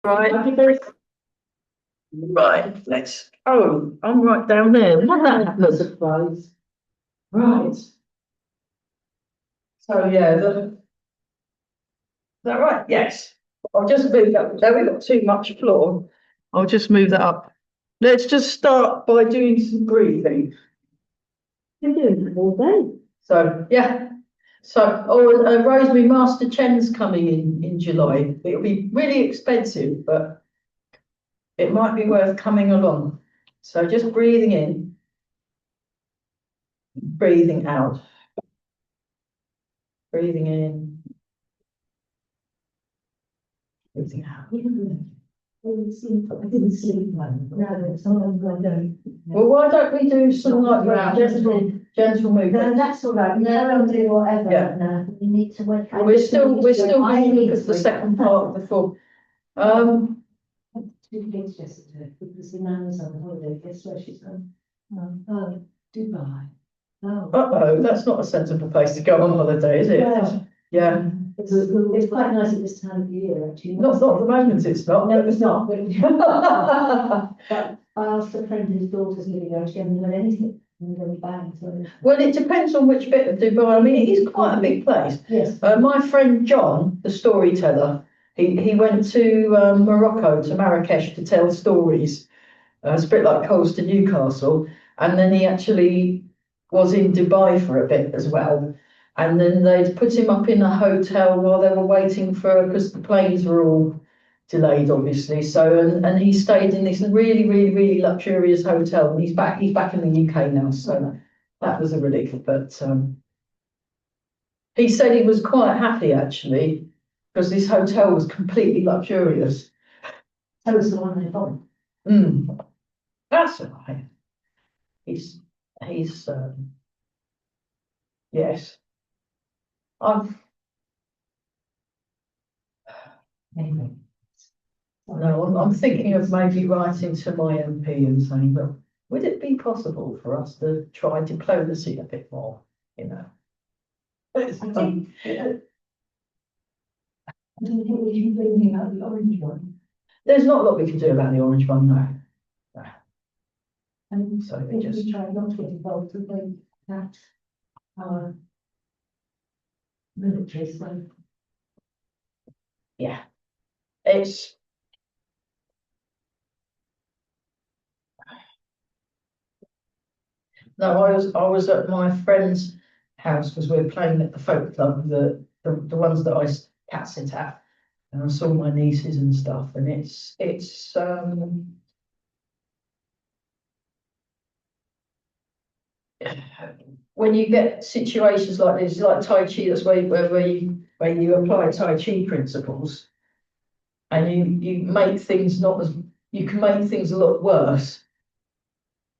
Right, right, let's, oh, I'm right down there. What that surprise. Right. So yeah, is that right? Yes. I'll just move that. There we've got too much floor. I'll just move that up. Let's just start by doing some breathing. You're doing it all day. So yeah. So Rosemary Master Chen's coming in July. It'll be really expensive, but it might be worth coming along. So just breathing in, breathing out, breathing in, breathing out. I didn't sleep well. Well, why don't we do some like gentle movement? No, that's all right. No, I'll do whatever. Yeah. No, you need to wake up. We're still going to look at the second part of the film. Two things yesterday because the nan was on holiday. Guess where she's gone? Oh, Dubai. Oh. Uh-oh, that's not a sensible place to go on holiday, is it? Well, Yeah. it's quite nice at this time of year, actually. Not at the moment, it's not. No, it's not. But I asked a friend whose daughter's living there, she hasn't heard anything. And then bang, so. Well, it depends on which bit of Dubai. I mean, it is quite a big place. Yes. My friend John, the storyteller, he went to Morocco, to Marrakesh, to tell stories. It's a bit like Coles to Newcastle. And then he actually was in Dubai for a bit as well. And then they'd put him up in a hotel while they were waiting for, because the planes were all delayed, obviously. So, and he stayed in this really, really, really luxurious hotel. And he's back in the UK now. So that was a relief. But he said he was quite happy, actually, because this hotel was completely luxurious. So was the one they bought. That's all right. He's yes. Anyway. No, I'm thinking of maybe writing to my MP and saying, well, would it be possible for us to try diplomacy a bit more, you know? I don't think we can do anything about the orange one. There's not a lot we can do about the orange one, no. And So I we think just, we try not to get involved with that our military stuff. yeah, it's, no, I was at my friend's house because we were playing at the folk club, the ones that I cat sit at, and I saw my nieces and stuff, and it's when you get situations like this, like Tai Chi, that's where you apply Tai Chi principles, and you make things not as, you can make things a lot worse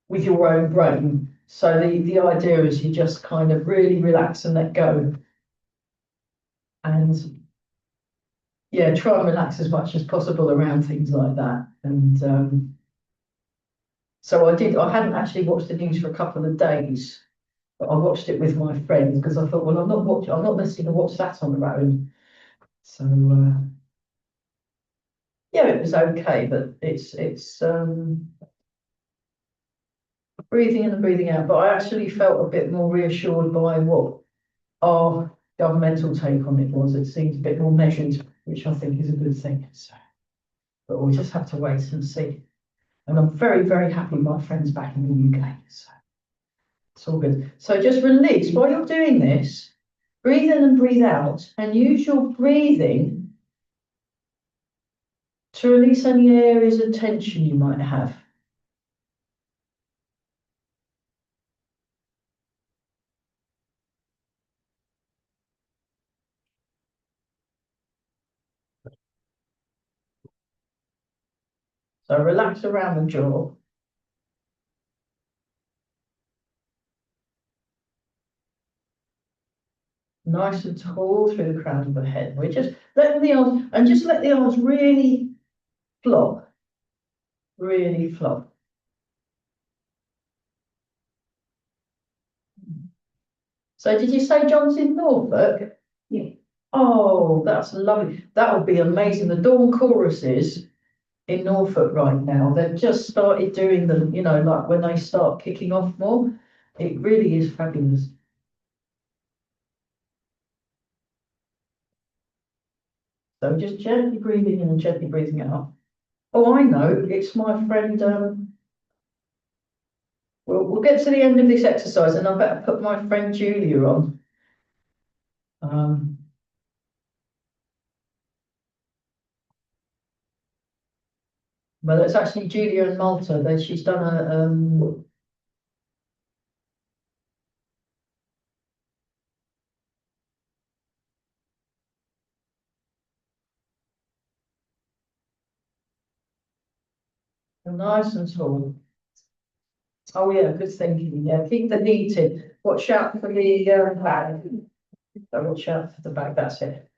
with your own brain. So the idea is you just kind of really relax and let go, and yeah, try and relax as much as possible around things like that. And so I hadn't actually watched the news for a couple of days, but I watched it with my friends because I thought, well, I'm not necessarily going to watch that on the road. So yeah, it was okay, but it's breathing in and breathing out. But I actually felt a bit more reassured by what our governmental take on it was. It seemed a bit more measured, which I think is a good thing. So, but we'll just have to wait and see. And I'm very, very happy my friend's back in the UK. So it's all good. So just release while you're doing this. Breathe in and breathe out, and use your breathing to release any areas of tension you might have. So relax around the jaw. Nice and tall through the crown of the head. We're just letting the arms, and just let the arms really flop. Really flop. So did you say John's in Norfolk? Yeah. Oh, that's lovely. That would be amazing. The dawn choruses in Norfolk right now. They've just started doing them, you know, like when they start kicking off more. It really is fabulous. So just gently breathing in and gently breathing out. Oh, I know, it's my friend, we'll get to the end of this exercise and I better put my friend Julia on. Um, well, it's actually Julia in Malta, that she's done a nice and tall. Oh yeah, good thinking, yeah, keep the heating. Watch out for the, bag. So watch out for the bag, that's it.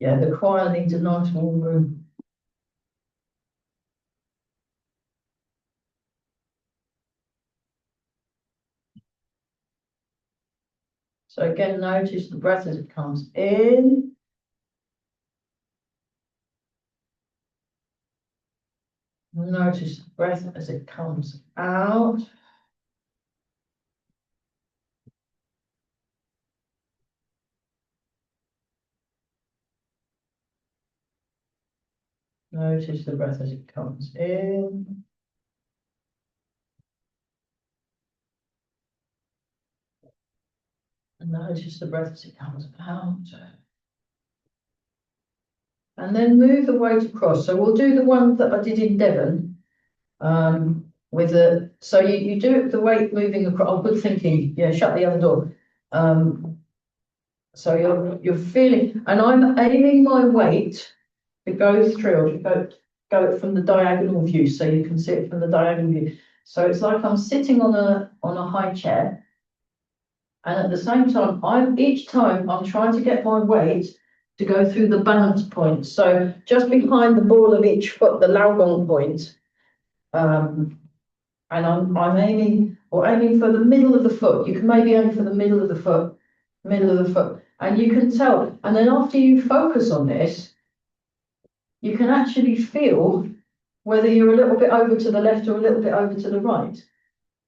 Yeah, the choir needs a nice warm room. So again, notice the breath as it comes in. Notice the breath as it comes out. Notice the breath as it comes in. And notice the breath as it comes out. And then move the weight across. So we'll do the one that I did in Devon. With a, so you do it with the weight moving across. Oh, good thinking. Yeah, shut the other door. So you're feeling, and I'm aiming my weight to go through, go from the diagonal view, so you can see it from the diagonal view. So it's like I'm sitting on a high chair, and at the same time, each time I'm trying to get my weight to go through the balance point. So just behind the ball of each foot, the Laogong point, and I'm aiming for the middle of the foot. You can maybe aim for the middle of the foot, and you can tell. And then after you focus on this, you can actually feel whether you're a little bit over to the left or a little bit over to the right.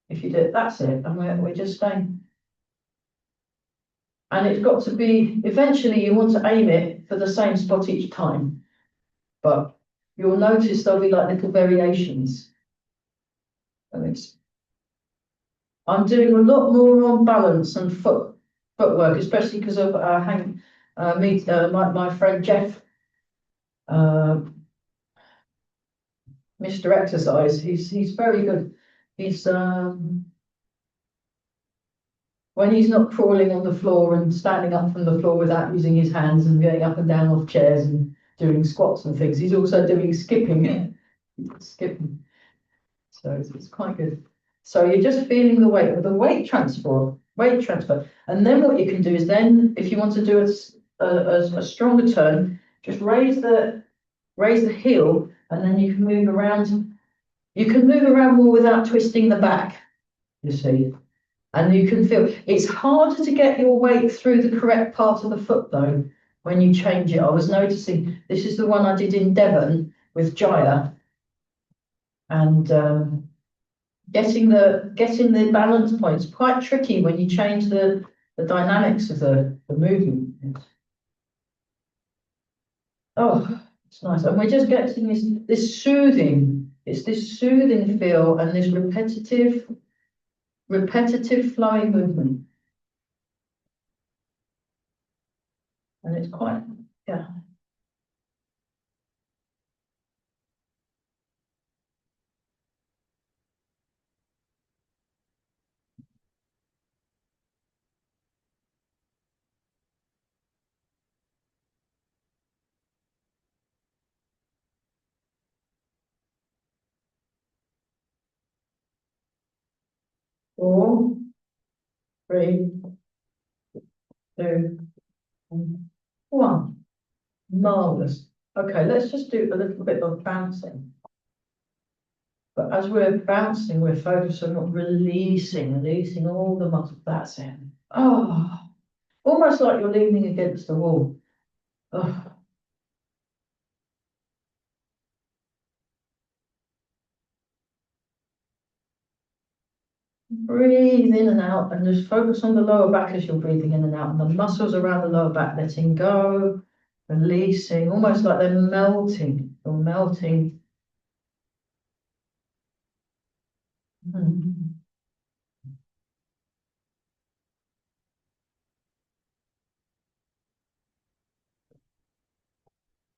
If you do it, that's it. And we're just staying. And it's got to be, eventually you want to aim it for the same spot each time. But you'll notice there'll be like little variations. And I'm doing a lot more on balance and footwork, especially because of my friend Jeff, uh, Mr. Exercise. He's very good. He's when he's not crawling on the floor and standing up from the floor without using his hands and going up and down off chairs and doing squats and things, he's also doing skipping. Skipping. So it's quite good. So you're just feeling the weight, the weight transfer. And then what you can do is then, if you want to do a stronger turn, just raise the heel, and then you can move around. You can move around more without twisting the back, you see. And you can feel it's harder to get your weight through the correct part of the foot though when you change it. I was noticing this is the one I did in Devon with Jaya, and getting the balance points quite tricky when you change the dynamics of the movement. Oh, it's nice, and we're just getting this soothing. It's this soothing feel and this repetitive flowing movement. And it's quite, yeah. Four, three, two, one. Marvelous. Okay, let's just do a little bit of bouncing. But as we're bouncing, we're focusing on releasing all the muscle. That's it. Oh, almost like you're leaning against the wall. Oh, Breathe in and out, and just focus on the lower back as you're breathing in and out, and the muscles around the lower back, letting go, releasing, almost like they're melting. You're melting. Mhm.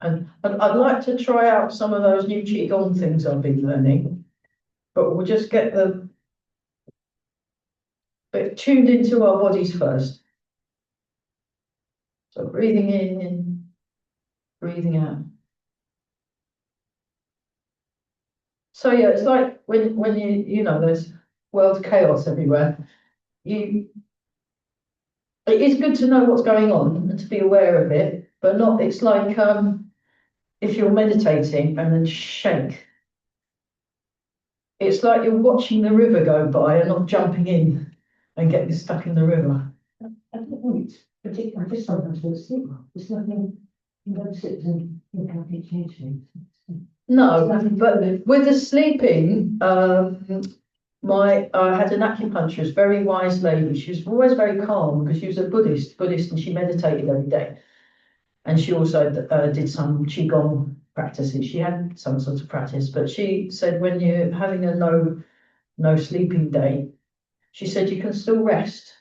And I'd like to try out some of those new Qigong things I've been learning, but we'll just get the bit tuned into our bodies first. So breathing in, breathing out. So yeah, it's like when you know there's world chaos everywhere. You it is good to know what's going on and to be aware of it, but not. It's like if you're meditating and then shake. It's like you're watching the river go by and not jumping in and getting stuck in the river. I don't know, it's particularly, I just sometimes fall asleep. There's nothing, you don't sit and think how it change things. No, but with the sleeping, I had an acupuncturist, very wise lady. She was always very calm because she was a Buddhist, and she meditated every day. And she also did some qigong practices. She had some sort of practice, but she said when you're having a no sleeping day, she said you can still rest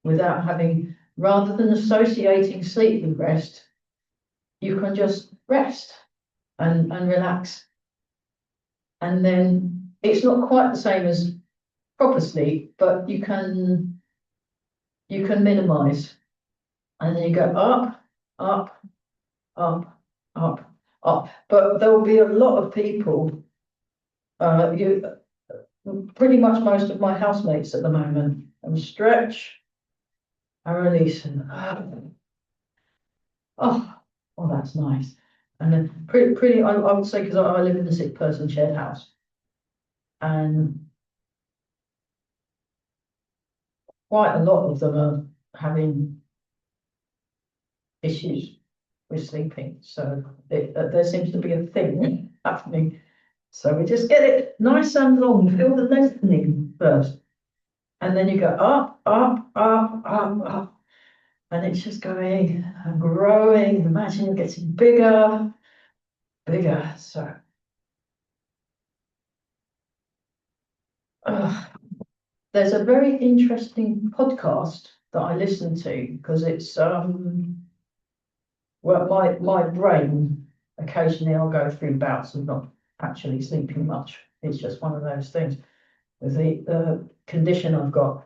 without having, rather than associating sleep with rest, you can just rest and relax. And then it's not quite the same as proper sleep, but you can minimize. And then you go up, up, up, up, up. But there will be a lot of people, you pretty much most of my housemates at the moment, and stretch and release and oh, oh, that's nice. And then pretty I would say, because I live in a sick person shared house, and quite a lot of them are having issues with sleeping. So there seems to be a thing happening. So we just get it nice and long, feel the lengthening first. And then you go up, up, up, up, up. And it's just going and growing. Imagine you're getting bigger, bigger. So there's a very interesting podcast that I listen to because it's well, my brain, occasionally I'll go through bouts of not actually sleeping much. It's just one of those things with the condition I've got.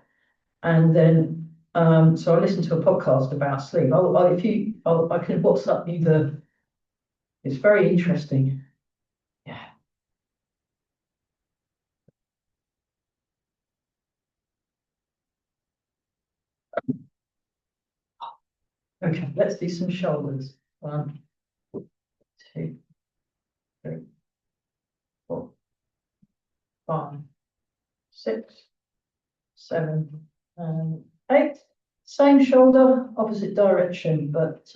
And then so I listen to a podcast about sleep. I can WhatsApp you the. It's very interesting. Yeah. Okay, let's do some shoulders. 1, 2, 3, 4, 5, 6, 7, and 8. Same shoulder, opposite direction, but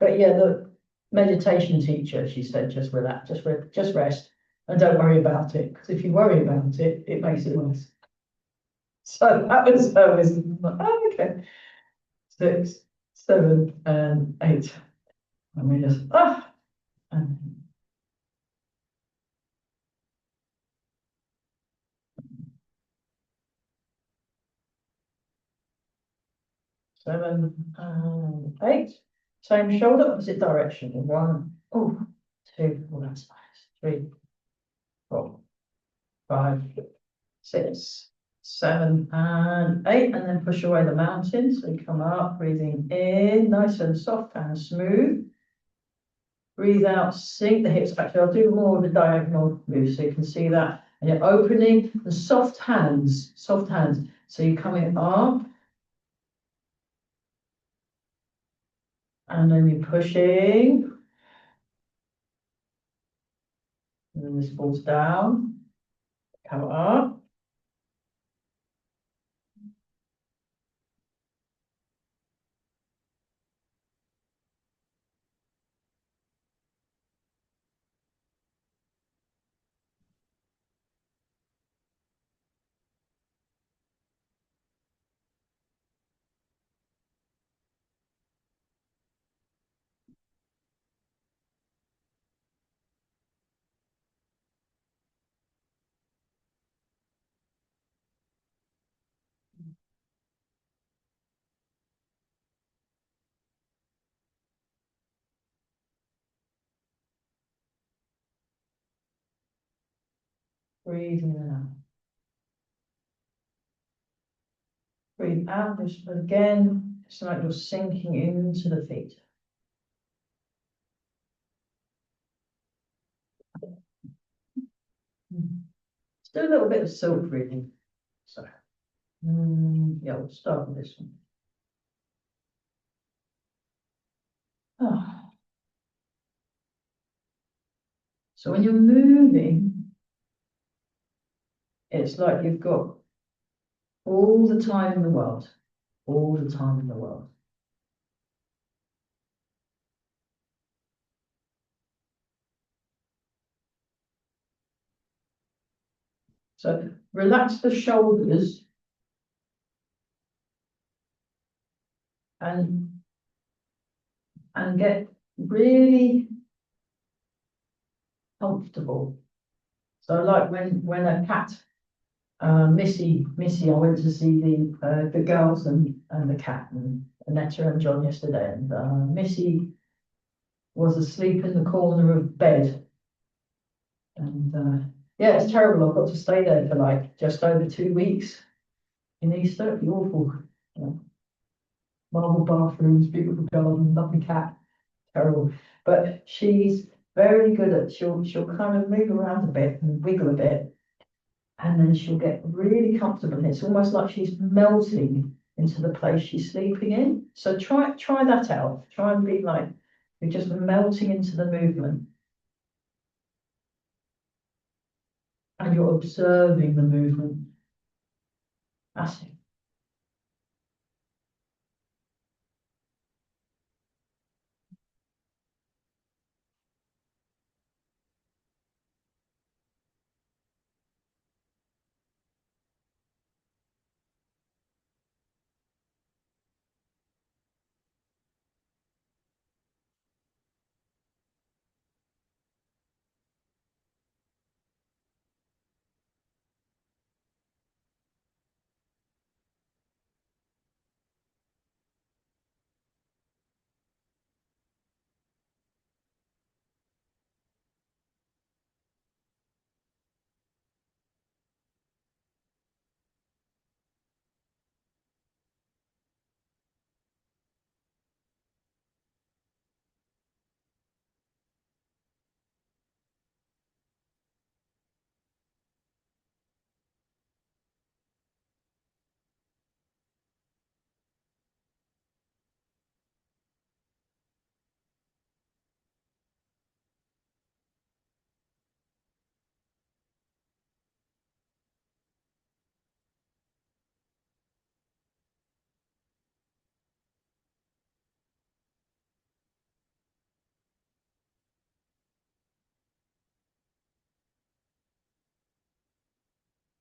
yeah, the meditation teacher, she said, just relax, just rest, and don't worry about it. Because if you worry about it, it makes it worse. So that was her wisdom. Oh, okay. 6, 7, and 8. And we just and 7 and 8. Same shoulder, opposite direction. 1, oh, 2, oh, that's nice. 3, 4, 5, 6, 7, and 8, and then push away the mountain. So you come up, breathing in, nice and soft and smooth. Breathe out, sink the hips back. I'll do more of the diagonal move so you can see that. And you're opening the soft hands, soft hands. So you're coming up, and then you're pushing, and then this falls down, come up. Breathing out. Breathe out, just again, it's like you're sinking into the feet. Let's do a little bit of silk breathing. So, yeah, we'll start with this one. Ah. So when you're moving, it's like you've got all the time in the world, all the time in the world. So relax the shoulders and get really comfortable. So like when a cat, Missy, I went to see the girls and the cat and Annetta and John yesterday, and Missy was asleep in the corner of bed, and yeah, it's terrible. I've got to stay there for like just over 2 weeks in Easter. It'd be awful. Yeah. Marble bathrooms, beautiful garden, lovely cat. Terrible. But she's very good at, she'll kind of move around a bit and wiggle a bit, and then she'll get really comfortable. And it's almost like she's melting into the place she's sleeping in. So try that out. Try and be like you're just melting into the movement. And you're observing the movement. That's it.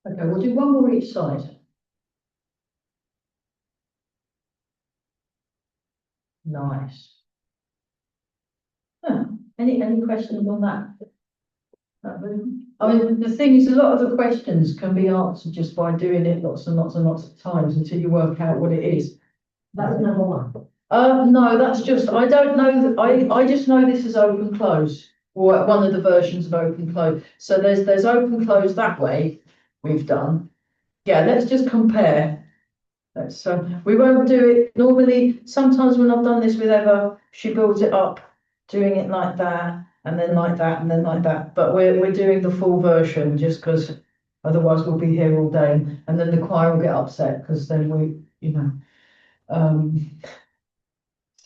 Okay, we'll do one more each side. Nice. Huh. Any questions on that? I mean, the thing is, a lot of the questions can be answered just by doing it lots and lots and lots of times until you work out what it is. That's number one. No, that's just, I don't know, I just know this is open close, or one of the versions of open close. So there's open close that way we've done. Yeah, let's just compare. Let's, we won't do it normally. Sometimes when I've done this with Eva, she builds it up, doing it like that, and then like that, and then like that. But we're doing the full version just because otherwise we'll be here all day, and then the choir will get upset because then we, you know,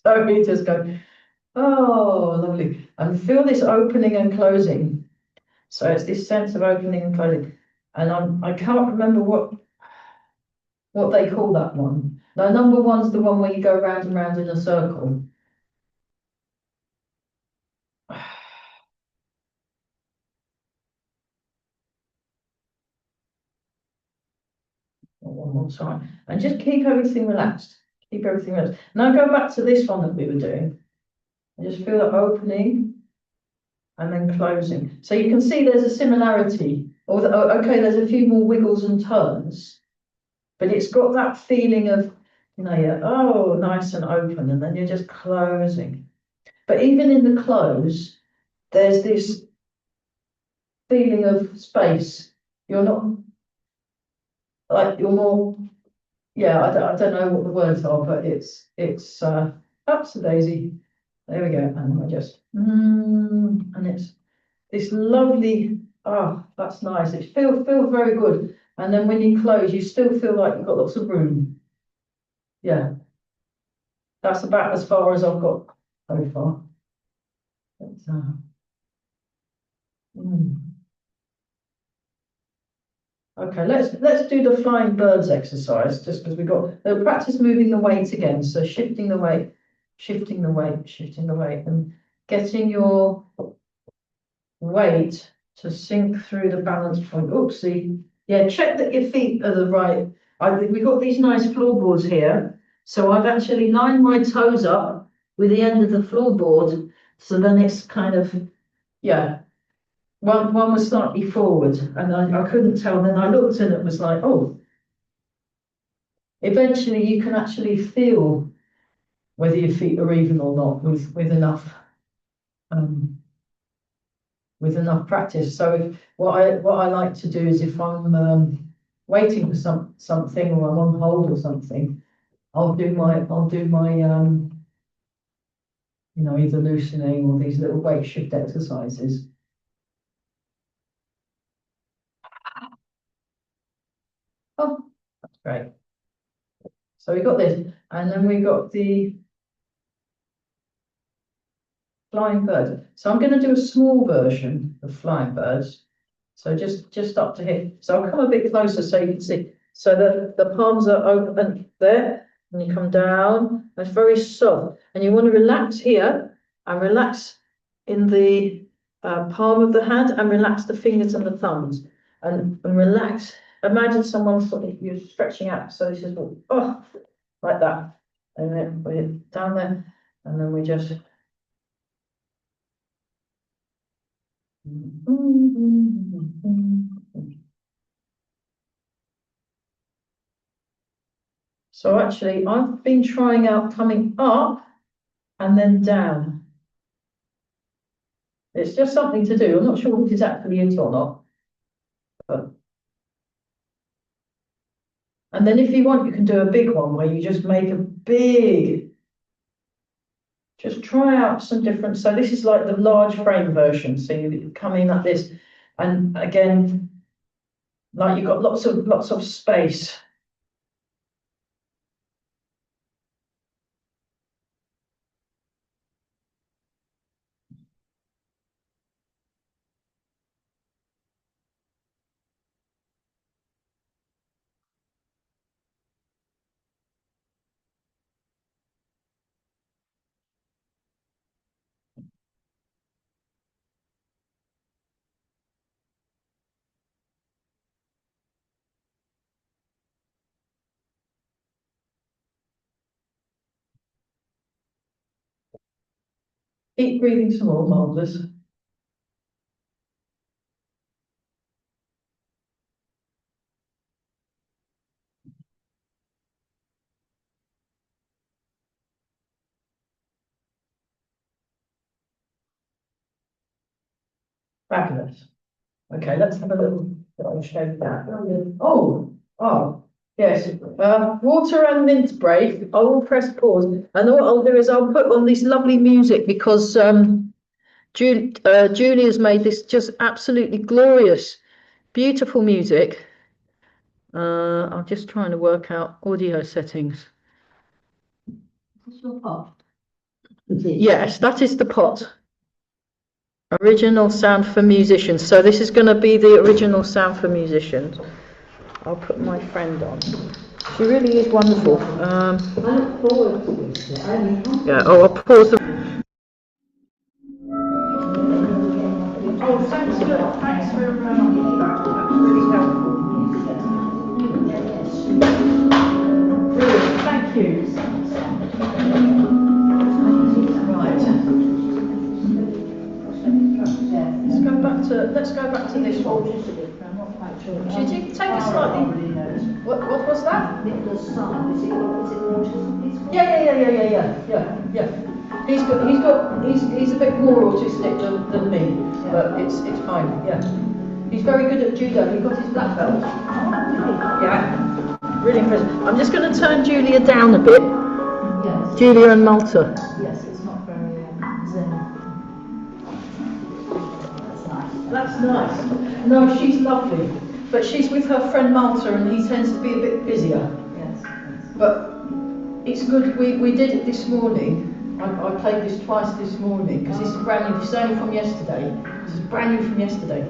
so we just go, oh, lovely, and feel this opening and closing. So it's this sense of opening and closing, and I can't remember what they call that one. Now, number one's the one where you go round and round in a circle. One more time, and just keep everything relaxed. Keep everything relaxed. Now go back to this one that we were doing. And just feel it opening and then closing. So you can see there's a similarity. Although, okay, there's a few more wiggles and turns, but it's got that feeling of, you know, yeah, oh, nice and open, and then you're just closing. But even in the close, there's this feeling of space. you're not, like, you're more, yeah, I don't know what the words are, but it's, ups a daisy. There we go, and I just, and it's this lovely, oh, that's nice. It feels very good. And then when you close, you still feel like you've got lots of room. Yeah, that's about as far as I've got so far. But, okay, let's do the flying birds exercise, just because we got practice moving the weight again. So shifting the weight, shifting the weight, shifting the weight, and getting your weight to sink through the balance point. Oopsie. Yeah, check that your feet are the right. We've got these nice floorboards here. So I've actually lined my toes up with the end of the floorboard. So then it's kind of, yeah, one was slightly forward and I couldn't tell. Then I looked and it was like, oh, eventually you can actually feel whether your feet are even or not with enough practice. So if, what I like to do is if I'm waiting for something or I'm on hold or something, I'll do my you know, either loosening or these little weight shift exercises. Oh, that's great. So we got this, and then we got the flying bird. So I'm going to do a small version of flying birds. So just up to here. So I'll come a bit closer so you can see. So the palms are open there, and you come down. It's very soft, and you want to relax here and relax in the palm of the hand, and relax the fingers and the thumbs, and relax. Imagine someone sort of you're stretching out. So this is oh, like that, and then we're down there, and then we just. So actually, I've been trying out coming up and then down. It's just something to do. I'm not sure if it's actually it or not. But... And then if you want, you can do a big one where you just make a big, just try out some different. So this is like the large frame version. So you come in like this, and again, like you've got lots of space. Keep breathing some more, marvelous. Fabulous. Okay, let's have a little shake that. Oh, yes. Water and mint spray. I will press pause, and what I'll do is I'll put on this lovely music because Julia's made this just absolutely glorious, beautiful music. I'm just trying to work out audio settings. What's your pot? Yes, that is the pot. Original sound for musicians. So this is going to be the original sound for musicians. I'll put my friend on. She really is wonderful. I look forward to this. Yeah. Oh, I'll pause the. Oh, thanks for that. That's really helpful. Brilliant. Thank you. Right. Let's go back to this one. She did take a slightly. What was that? Nicholas' son, is it autism? Yeah. He's a bit more autistic than me, but it's fine. Yeah. He's very good at judo. He got his black belt. Yeah, really impressive. I'm just going to turn Julia down a bit. Yes. Julia and Malta. Yes, it's not very zen. That's nice. That's nice. No, she's lovely. But she's with her friend Malta and he tends to be a bit busier. Yes. But it's good. We did it this morning. I played this twice this morning because this is brand new. This is only from yesterday. This is brand new from yesterday.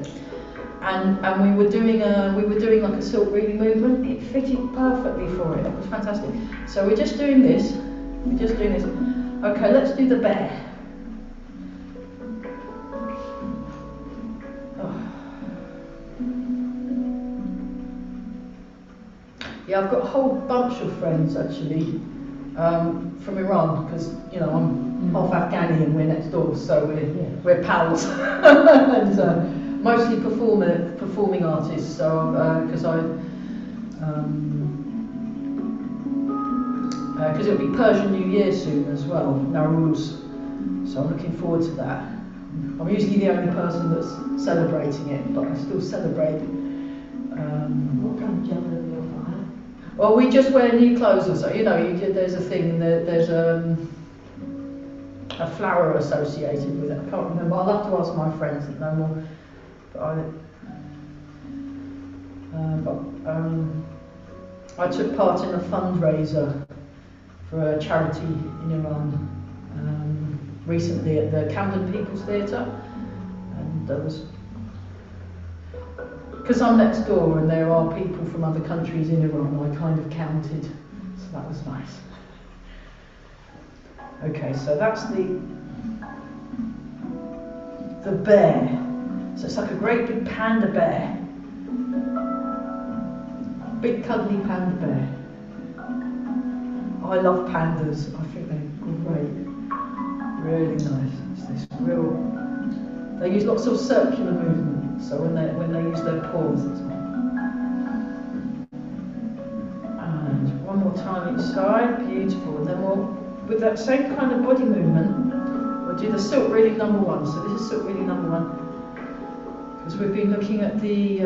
And we were doing like a silk reading movement. It fitted perfectly for it. It was fantastic. So we're just doing this. Okay, let's do the bear. Oh. Yeah, I've got a whole bunch of friends actually from Iran because you know I'm half Afghani and we're next door, so we're pals. And mostly performing artists. So because because it'll be Persian New Year soon as well, Nowruz. So I'm looking forward to that. I'm usually the only person that's celebrating it, but I still celebrate. What kind of jumper have you got? Well, we just wear new clothes, or so you know. There's a thing. There's a flower associated with it. I can't remember. I'll have to ask my friends that know more. But I took part in a fundraiser for a charity in Iran recently at the Camden People's Theatre, and there was, because I'm next door and there are people from other countries in Iran, I kind of counted, so that was nice. Okay, so that's the bear. So it's like a great big panda bear. Big cuddly panda bear. I love pandas. I think they're great. Really nice. It's this real. They use lots of circular movement. So when they use their paws, it's. And one more time each side. Beautiful. And then we'll, with that same kind of body movement, we'll do the silk reading number 1. So this is silk reading number 1. Because we've been looking at the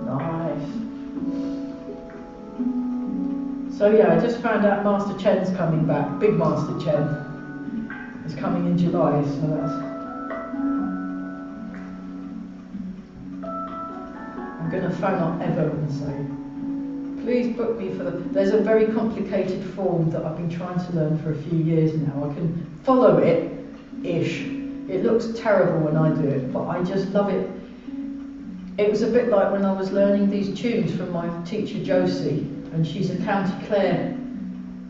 nice. So yeah, I just found out Master Chen's coming back. Big Master Chen is coming in July, so that's. I'm going to phone up Eva and say, please book me for the. There's a very complicated form that I've been trying to learn for a few years now. I can follow it-ish. It looks terrible when I do it, but I just love it. It was a bit like when I was learning these tunes from my teacher Josie, and she's a County Clare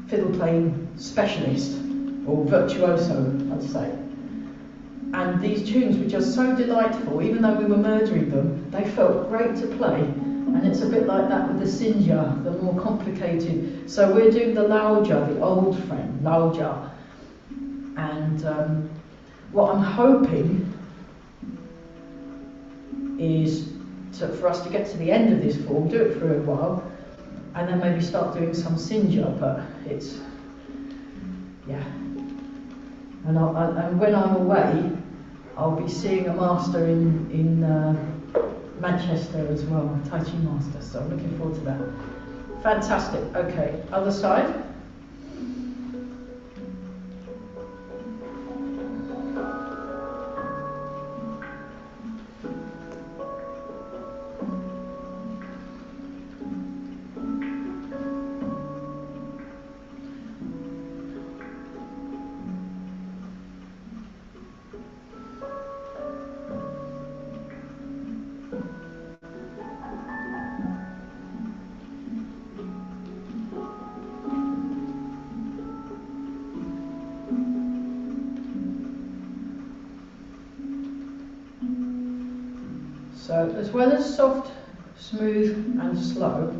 fiddle playing specialist, or virtuoso, I'd say. And these tunes were just so delightful, even though we were murdering them, they felt great to play. And it's a bit like that with the Sinja, the more complicated. So we're doing the Lauja, the old frame, Lauja. And what I'm hoping is for us to get to the end of this form, do it for a while, and then maybe start doing some Sinja, but it's, yeah. And when I'm away, I'll be seeing a master in Manchester as well, a Tai Chi master, so I'm looking forward to that. Fantastic, okay, other side. So as well as soft, smooth and slow,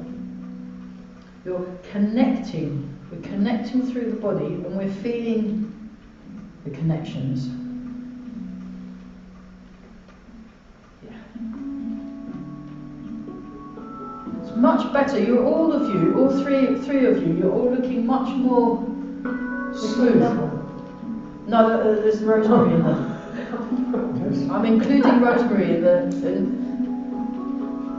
we're connecting through the body and we're feeling the connections. Yeah. It's much better. You're all of you, all three of you, you're all looking much more smooth. No, there's rosemary in there. I'm including Rosemary in the.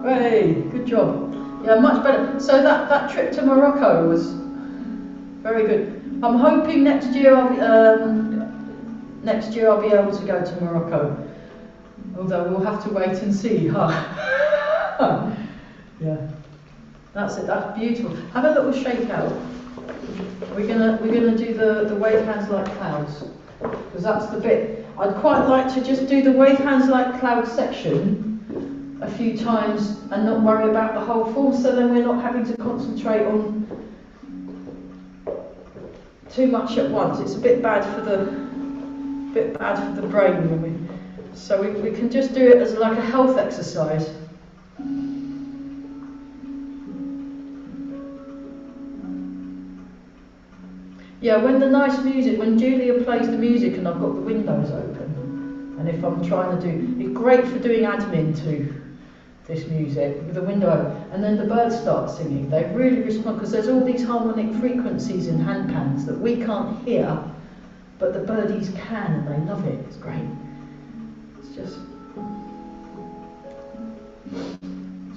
Hey, good job. Yeah, much better. So that trip to Morocco was very good. I'm hoping next year I'll be able to go to Morocco. Although we'll have to wait and see, huh? Yeah. That's it. That's beautiful. Have a little shake out. We're gonna do the wave hands like clouds, because that's the bit. I'd quite like to just do the wave hands like clouds section a few times and not worry about the whole form, so then we're not having to concentrate on too much at once. It's a bit bad for the brain when we. So we can just do it as like a health exercise. Yeah, when the nice music, when Julia plays the music and I've got the windows open, and if I'm trying to do, it's great for doing admin to this music with the window open, and then the birds start singing. They really respond, because there's all these harmonic frequencies in handpans that we can't hear, but the birdies can, and they love it. It's great. It's just.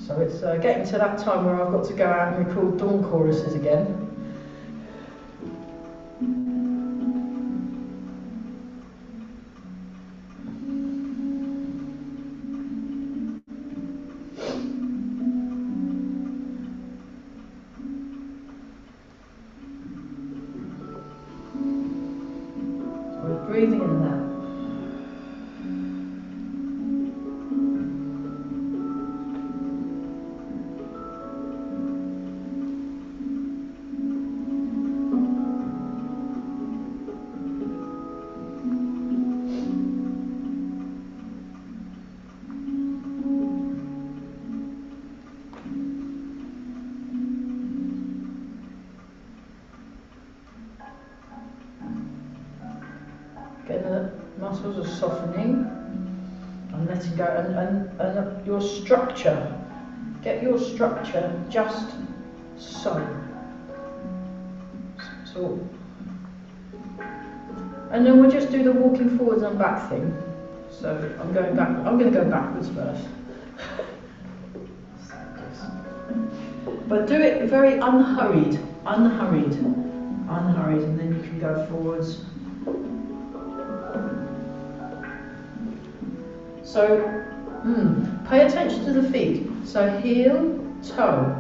So it's getting to that time where I've got to go out and record dawn choruses again. Breathing in and out. The muscles are softening and letting go, and your structure, get your structure just so. And then we'll just do the walking forwards and back thing. So I'm going to go backwards first. But do it very unhurried, and then you can go forwards. So, pay attention to the feet. So heel, toe.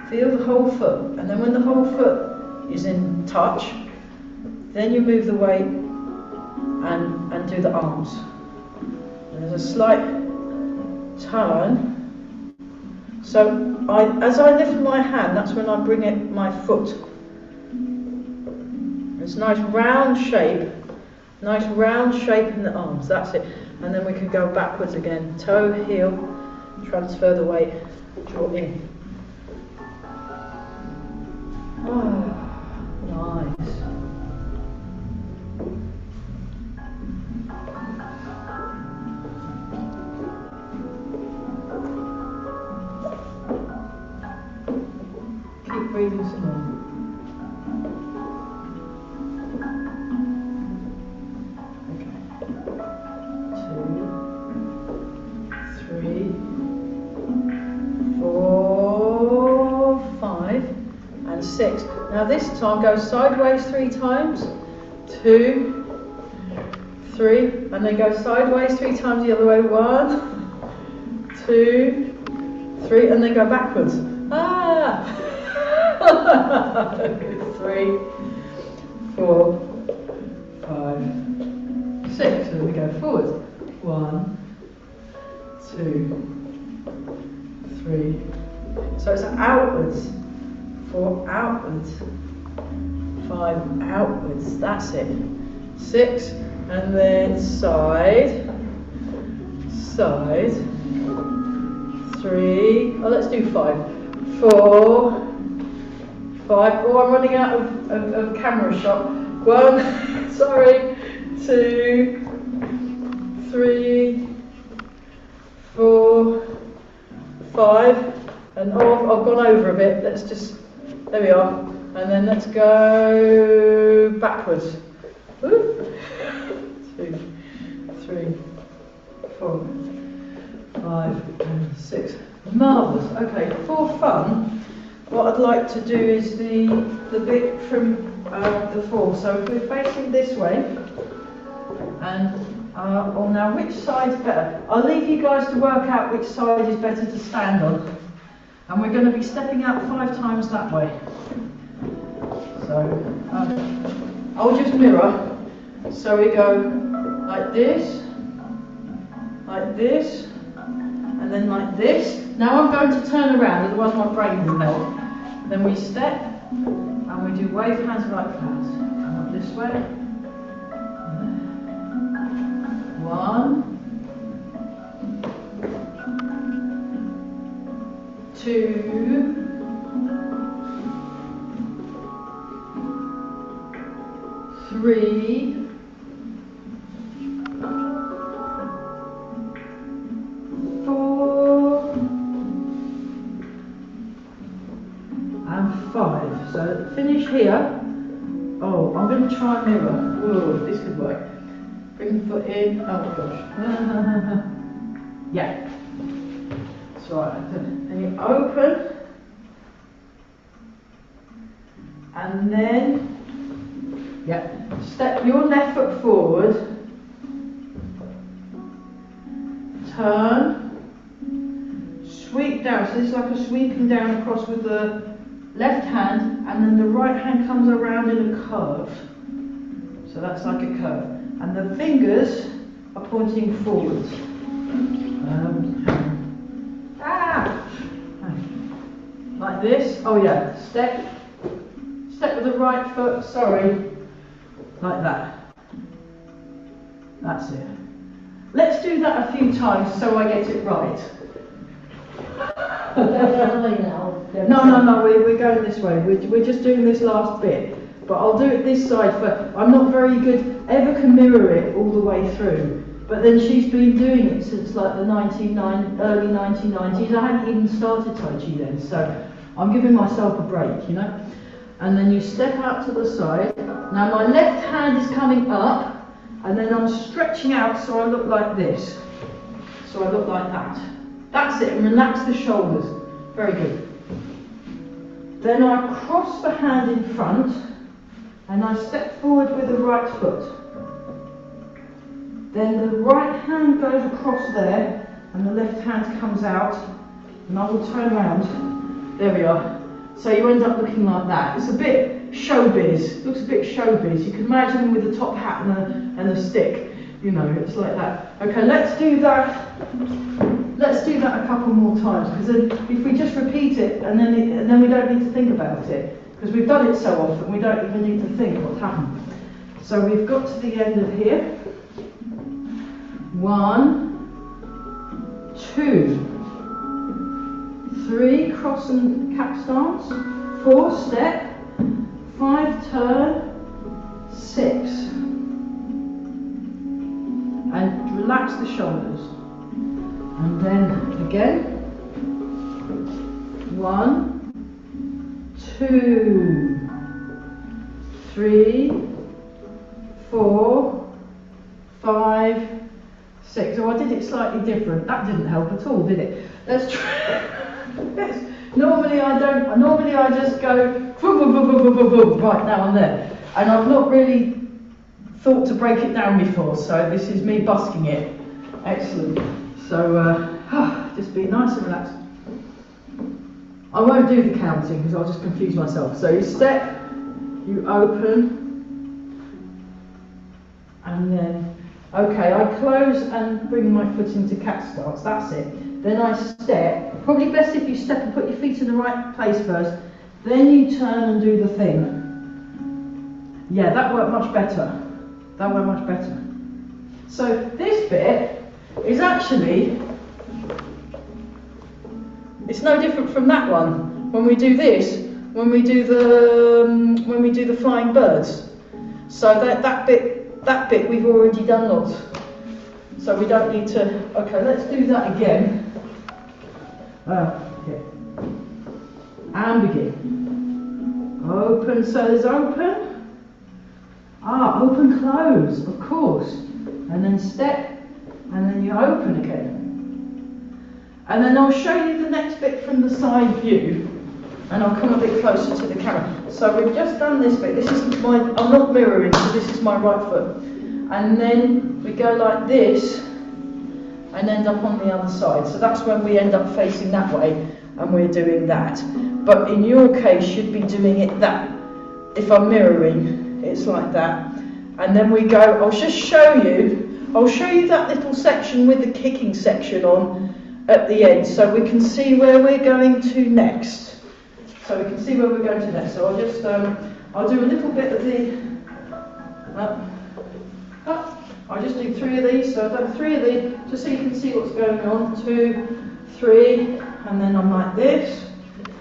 Feel the whole foot. And then when the whole foot is in touch, then you move the weight and do the arms. And there's a slight turn. So as I lift my hand, that's when I bring it my foot. It's a nice round shape in the arms. That's it. And then we can go backwards again. Toe, heel, transfer the weight, draw in. Oh, nice. Keep breathing some more. Six. Now this time go sideways 3 times, 2, 3, and then go sideways 3 times the other way. 1, 2, 3, and then go backwards. 3, 4, 5, 6. And we go forwards. 1, 2, 3. So it's outwards. 4 outwards, 5 outwards, that's it. 6, and then side, 3, let's do 5, 4, 5, oh, I'm running out of camera shot. 1, sorry, 2, 3, 4, 5, and oh, I've gone over a bit, let's just. There we are, and then let's go backwards. 2, 3, 4, 5 and 6. Marvellous. Okay, for fun, what I'd like to do is the bit from the 4. So if we're facing this way, and oh, now which side's better? I'll leave you guys to work out which side is better to stand on. And we're going to be stepping out 5 times that way. So I'll just mirror. So we go like this, and then like this. Now I'm going to turn around, otherwise my brain will melt. Then we step, and we do wave hands like that. Come up this way. 1, 2, 3, 4 and 5. So finish here. Oh, I'm going to try and mirror. Whoa, this could work. Bring the foot in. Oh gosh. Yeah. That's right. And you open. And then, yeah, step your left foot forward. Turn. Sweep down. So this is like a sweeping down across with the left hand, and then the right hand comes around in a curve. So that's like a curve. And the fingers are pointing forwards. Like this. Oh yeah. Step with the right foot. Sorry. Like that. That's it. Let's do that a few times so I get it right. No, we're going this way. We're just doing this last bit. But I'll do it this side for, I'm not very good, Eva can mirror it all the way through. But then she's been doing it since like the early 1990s. I hadn't even started Tai Chi then, so I'm giving myself a break, you know. And then you step out to the side. Now my left hand is coming up, and then I'm stretching out so I look like this. So I look like that. That's it, and relax the shoulders. Very good. Then I cross the hand in front, and I step forward with the right foot. Then the right hand goes across there, and the left hand comes out, and I will turn around. There we are. So you end up looking like that. It's a bit showbiz. Looks a bit showbiz. You can imagine them with a top hat and a stick. You know, it's like that. Okay, let's do that. Let's do that a couple more times, because then if we just repeat it and then we don't need to think about it, because we've done it so often, we don't even need to think what's happened. So we've got to the end of here. 1, 2, 3, cross and cat stance. 4, step. 5, turn. 6. And relax the shoulders. And then again. 1, 2, 3, 4, 5, 6. Oh, I did it slightly different. That didn't help at all, did it? Let's try. Normally I just go right now and there. And I've not really thought to break it down before, so this is me busking it. Excellent. So just be nice and relaxed. I won't do the counting because I'll just confuse myself. So you step, you open, and then, okay, I close and bring my foot into cat stance, that's it. Then I step, probably best if you step and put your feet in the right place first, then you turn and do the thing. Yeah, that worked much better. That went much better. So this bit is actually, it's no different from that one. When we do this, when we do the flying birds. So that bit we've already done lots. So we don't need to. Okay, let's do that again. Okay. And begin. Open. So there's open. Open, close, of course. And then step. and then you open again. And then I'll show you the next bit from the side view, and I'll come a bit closer to the camera. So we've just done this bit. This is my, I'm not mirroring, so this is my right foot. And then we go like this, and end up on the other side. So that's when we end up facing that way, and we're doing that. But in your case, you'd be doing it that. If I'm mirroring, it's like that. And then we go, I'll show you that little section with the kicking section on at the end, so we can see where we're going to next. So we can see where we're going to next. So I'll just, I'll do a little bit of the, I'll just do 3 of these. So I've done 3 of these, just so you can see what's going on. 2, 3, and then I'm like this.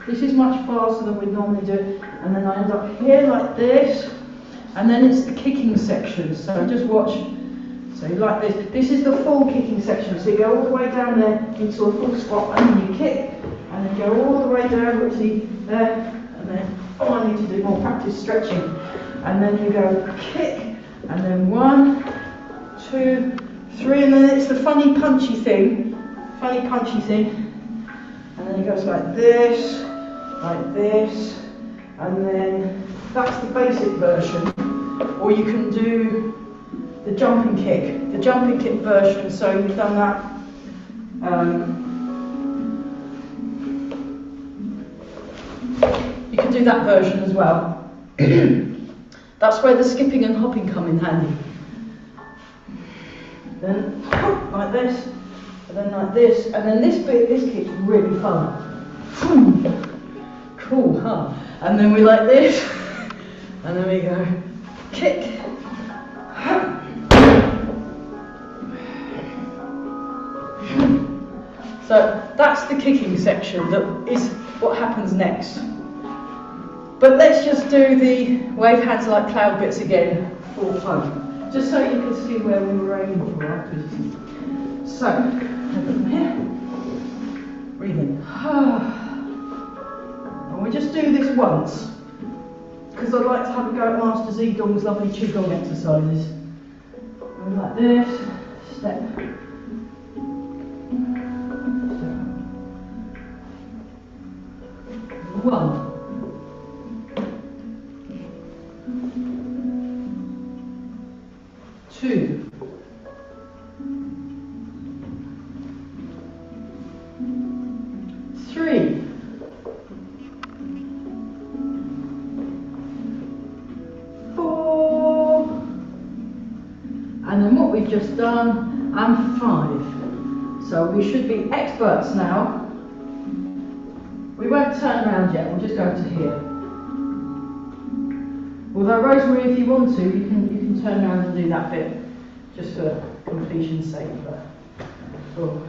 This is much faster than we'd normally do. And then I end up here like this. And then it's the kicking section. So just watch. So you like this. This is the full kicking section. So you go all the way down there into a full squat, and then you kick, and then go all the way down, which is there, and then, oh, I need to do more practice stretching. And then you go kick, and then 1, 2, 3, and then it's the funny punchy thing. And then it goes like this, and then that's the basic version. Or you can do the jumping kick version. So you've done that. You can do that version as well. That's where the skipping and hopping come in handy. Then like this, and then like this, and then this bit, this kick's really fun. Cool, huh? And then we like this, and then we go kick. So that's the kicking section, that is what happens next. But let's just do the wave hands like cloud bits again for fun, just so you can see where we were aiming for afterwards. So, from here, breathe in. And we just do this once, because I'd like to have a go at Master Zedong's lovely Qigong exercises. And like this, step. 1. 2. 3. 4. And then what we've just done, and 5. So we should be experts now. We won't turn around yet, we'll just go to here. Although Rosemary, if you want to, you can turn around and do that bit, just for completion's sake. But, oh.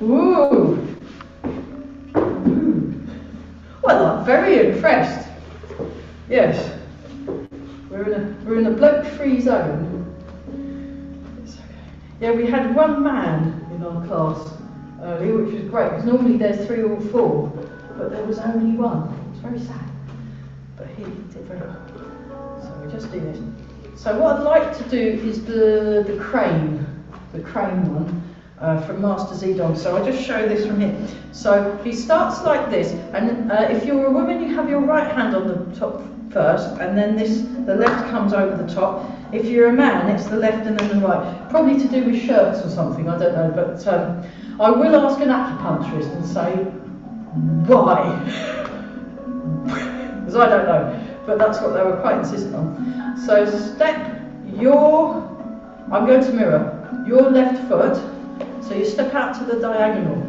Woo! Well, I'm very impressed. Yes, we're in a bloke-free zone. It's okay. Yeah, we had 1 man in our class earlier, which was great, because normally there's 3 or 4, but there was only 1. It's very sad, but he did very well. So we just do this. So what I'd like to do is the crane one from Master Zedong. So I'll just show this from here. So he starts like this, and if you're a woman, you have your right hand on the top first, and then the left comes over the top. If you're a man, it's the left and then the right. Probably to do with shirts or something, I don't know, but I will ask an acupuncturist and say, why? Because I don't know, but that's what they were quite insistent on. So I'm going to mirror your left foot, so you step out to the diagonal,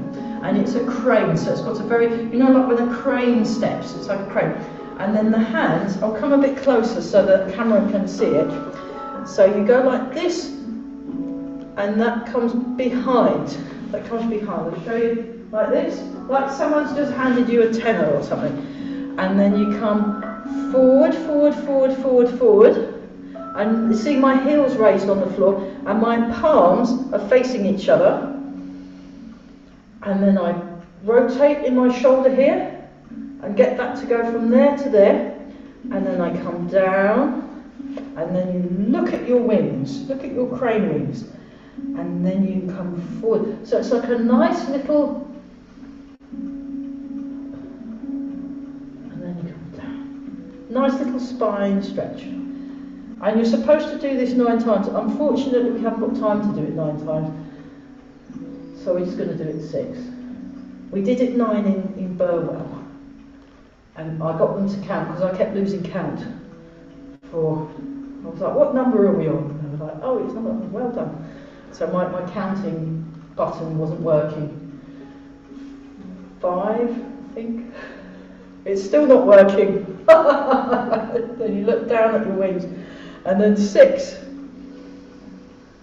and it's a crane, so it's got a very, you know, like when a crane steps, it's like a crane. And then the hands, I'll come a bit closer so that the camera can see it. So you go like this, and that comes behind. That comes behind. I'll show you like this, like someone's just handed you a tenner or something. And then you come forward, forward, forward, forward, forward. And you see my heels raised on the floor, and my palms are facing each other. And then I rotate in my shoulder here, and get that to go from there to there. And then I come down, and then you look at your wings, look at your crane wings. and then you come forward. So it's like a nice little, and then you come down. Nice little spine stretch. And you're supposed to do this 9 times. Unfortunately, we haven't got time to do it 9 times. So we're just going to do it 6. We did it 9 in Burwell. And I got them to count because I kept losing count. I was like, what number are we on? And they were like, oh, it's not, well done. So my counting button wasn't working. 5, I think. It's still not working. Then you look down at your wings. And then 6.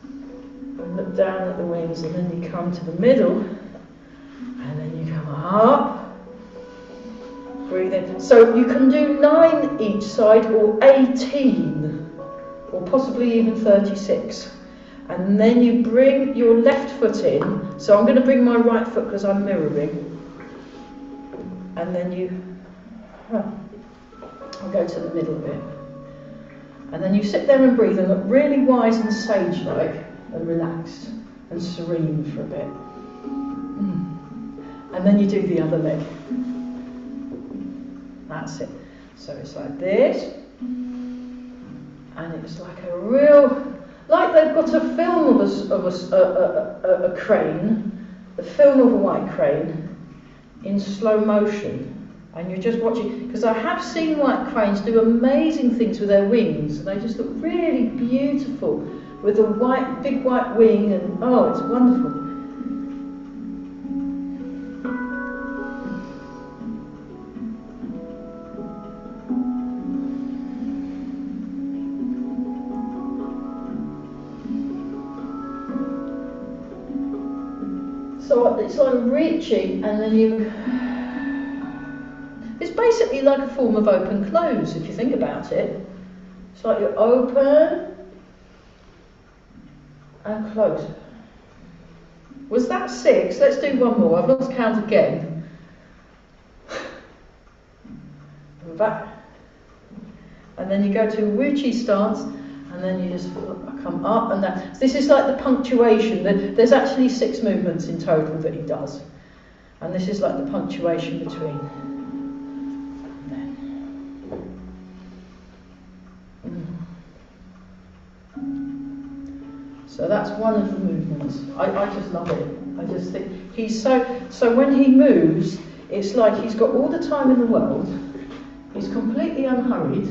And look down at the wings, and then you come to the middle. And then you come up. Breathe in. So you can do 9 each side, or 18, or possibly even 36. And then you bring your left foot in. So I'm going to bring my right foot because I'm mirroring. And then I'll go to the middle bit. And then you sit there and breathe and look really wise and sage-like and relaxed and serene for a bit. And then you do the other leg. That's it. So it's like this. And it's like a real, like they've got a film of a crane, the film of a white crane in slow motion. And you're just watching, because I have seen white cranes do amazing things with their wings, and they just look really beautiful with a big white wing, and oh, it's wonderful. So it's like reaching, and then you. It's basically like a form of open close, if you think about it. It's like you open and close. Was that 6? Let's do one more. I've lost count again. And back. And then you go to a Wuchi stance, and then you just come up and down. This is like the punctuation. There's actually 6 movements in total that he does. And this is like the punctuation between. So that's one of the movements. I just love it. I just think he's so when he moves, it's like he's got all the time in the world. He's completely unhurried.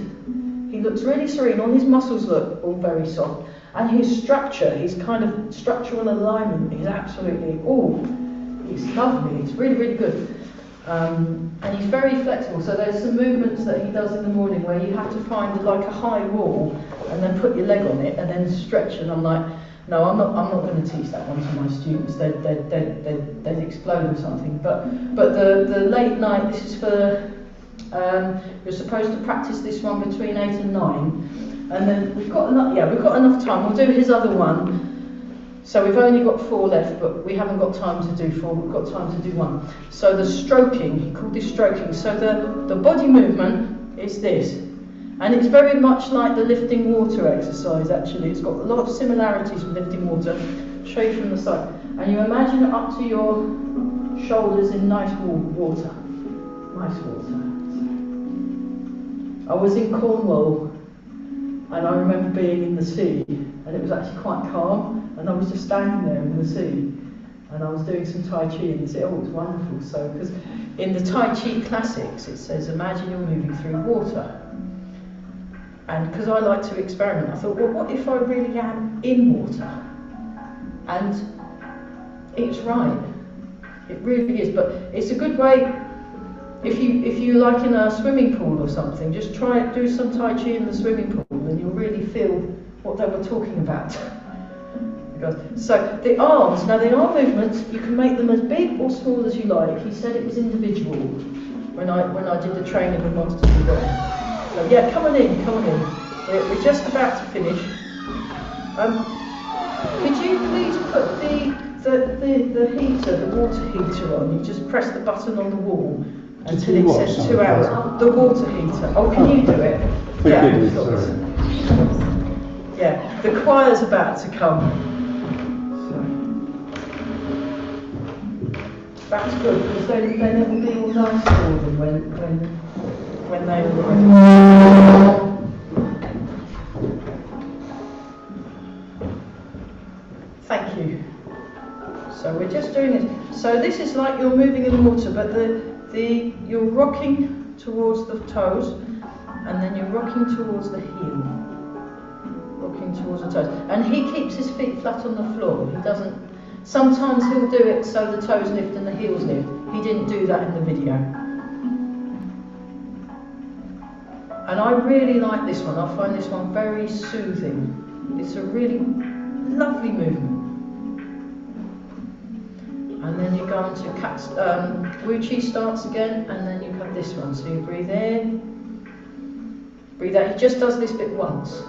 He looks really serene. All his muscles look all very soft. And his structure, his kind of structural alignment is absolutely, it's lovely. It's really, really good. And he's very flexible. So there's some movements that he does in the morning where you have to find like a high wall and then put your leg on it and then stretch. And I'm like, no, I'm not going to teach that one to my students. They'd explode or something. But the late night, this is for you're supposed to practice this one between 8 and 9. And then we've got enough time. We'll do his other one. So we've only got 4 left, but we haven't got time to do 4. We've got time to do 1. So the stroking, he called this stroking. So the body movement is this. And it's very much like the lifting water exercise, actually. It's got a lot of similarities with lifting water. I'll show you from the side. And you imagine it up to your shoulders in nice water. Nice water. I was in Cornwall, and I remember being in the sea, and it was actually quite calm, and I was just standing there in the sea, and I was doing some Tai Chi in the sea. Oh, it was wonderful. So, because in the Tai Chi classics, it says, imagine you're moving through water. And because I like to experiment, I thought, well, what if I really am in water? And it's right. It really is. But it's a good way, if you like in a swimming pool or something, just try it, do some Tai Chi in the swimming pool, and you'll really feel what they were talking about. So the arms, now the arm movements, you can make them as big or small as you like. He said it was individual when I did the training with Monsters of God. So yeah, come on in. We're just about to finish. Could you please put the heater, the water heater on? You just press the button on the wall until it says 2 hours. The water heater. Oh, can you do it? Yeah, the choir's about to come. That's good, because then it will be all nice for them when they arrive. Thank you. So we're just doing it. So this is like you're moving in the water, but you're rocking towards the toes, and then you're rocking towards the heel. Rocking towards the toes. And he keeps his feet flat on the floor. He doesn't. Sometimes he'll do it so the toes lift and the heels lift. He didn't do that in the video. And I really like this one. I find this one very soothing. It's a really lovely movement. And then you go into Wu Chi stance again, and then you have this one. So you breathe in, breathe out. He just does this bit once.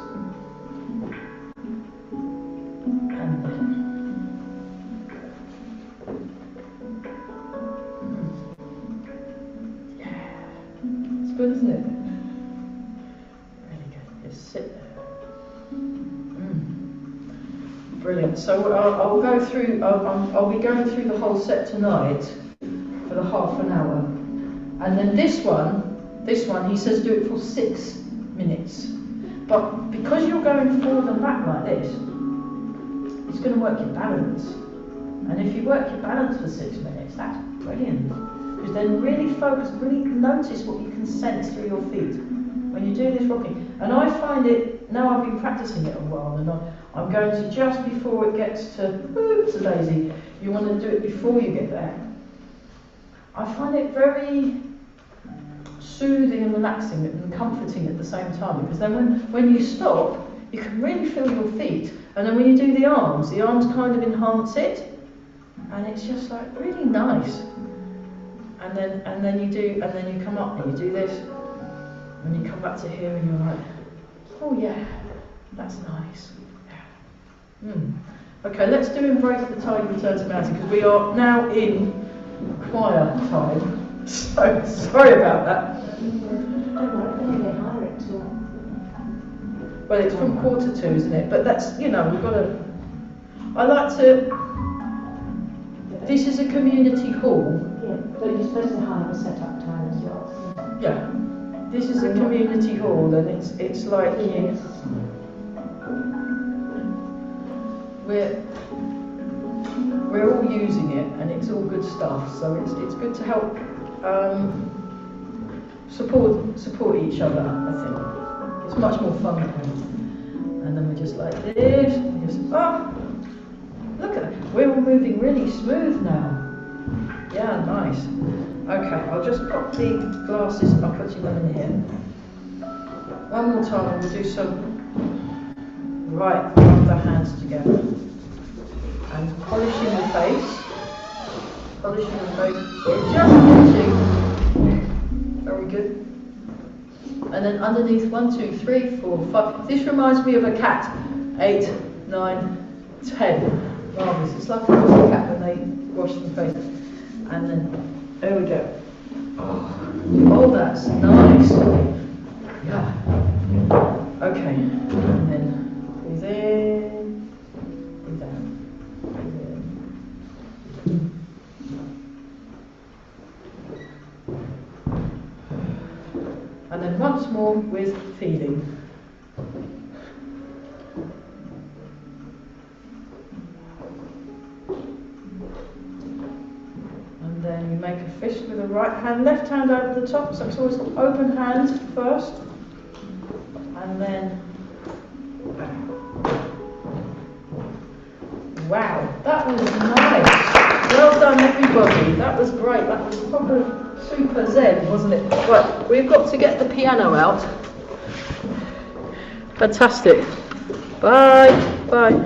And then. Yeah. It's good, isn't it? Really good. Just sit there. Brilliant. So I'll go through. I'll be going through the whole set tonight for the half an hour, and then this one he says do it for 6 minutes. But because you're going forward and back like this, it's going to work your balance. And if you work your balance for 6 minutes, that's brilliant. Because then really focus, really notice what you can sense through your feet when you do this rocking. And I find it now. I've been practicing it a while, and I'm going to just before it gets to, oops, a daisy, you want to do it before you get there. I find it very soothing and relaxing and comforting at the same time, because then when you stop, you can really feel your feet, and then when you do the arms kind of enhance it, and it's just like really nice. And then you come up and you do this, and you come back to here and you're like, oh yeah, that's nice. Okay, let's do Embrace the Tide, Return to Mountain, because we are now in choir time. So sorry about that. Well, it's from 1:45, isn't it? But that's, we've got to. I like to. This is a community hall. Yeah, but you're supposed to have a set-up time as well. Yeah. This is a community hall, and it's like we're all using it, and it's all good stuff. So it's good to help support each other. I think it's much more fun that way. And then we're just like this. And just look at that. We're all moving really smooth now. Yeah, nice. Okay, I'll just pop the glasses. I'm putting them in here. One more time, and we'll do some. Right, rub the hands together. And polishing the face. Polishing the face. We're just finishing. Very good. And then underneath 1, 2, 3, 4, 5. This reminds me of a cat. 8, 9, 10. Marvellous. It's like a little cat when they wash the face. And then, there we go. Oh, that's nice. Yeah. Okay. And then breathe in, breathe out. Breathe in. And then once more with feeling. And then you make a fist with the right hand, left hand over the top, so it's always open hand first. And then, wow, that was nice. Well done, everybody. That was great. That was probably super zen, wasn't it? Right, we've got to get the piano out. Fantastic. Bye. Bye.